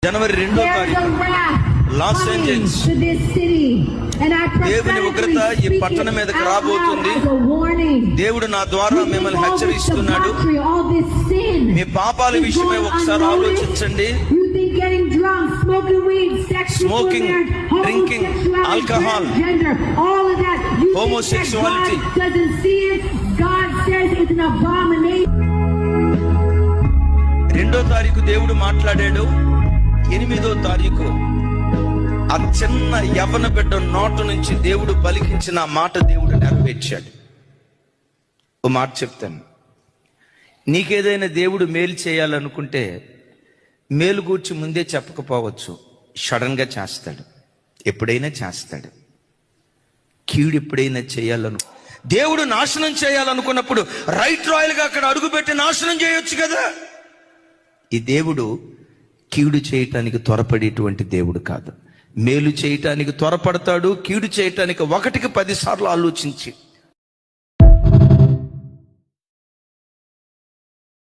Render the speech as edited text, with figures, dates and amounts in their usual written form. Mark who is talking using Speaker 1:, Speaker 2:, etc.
Speaker 1: జనవరి 2వ తారీఖు Los Angeles దేవుని ఉగ్రత ఈ పట్టణం మీదకి రాబోతుంది. దేవుడు నా ద్వారా మిమ్మల్ని హెచ్చరిస్తున్నాడు. మీ పాపాల విషయమై ఒకసారి ఆలోచించండి. Smoking, drinking, alcohol, homosexuality. 2వ తారీఖు దేవుడు మాట్లాడాడు. 8వ తారీఖు ఆ చిన్న యవ్వన బిడ్డ నోటు నుంచి దేవుడు పలికించిన మాట దేవుడు నెరవేర్చాడు. ఓ మాట చెప్తాను, నీకేదైనా దేవుడు మేలు చేయాలనుకుంటే మేలు గూర్చి ముందే చెప్పకపోవచ్చు, సడన్ గా చేస్తాడు, ఎప్పుడైనా చేస్తాడు. కీడు ఎప్పుడైనా చేయాలను దేవుడు నాశనం చేయాలనుకున్నప్పుడు రైట్ రాయల్ గా అక్కడ అడుగుపెట్టి నాశనం చేయొచ్చు కదా. ఈ దేవుడు కీడు చేయటానికి త్వరపడేటువంటి దేవుడు కాదు. మేలు చేయటానికి త్వరపడతాడు, కీడు చేయటానికి 1కి 10 సార్లు ఆలోచించి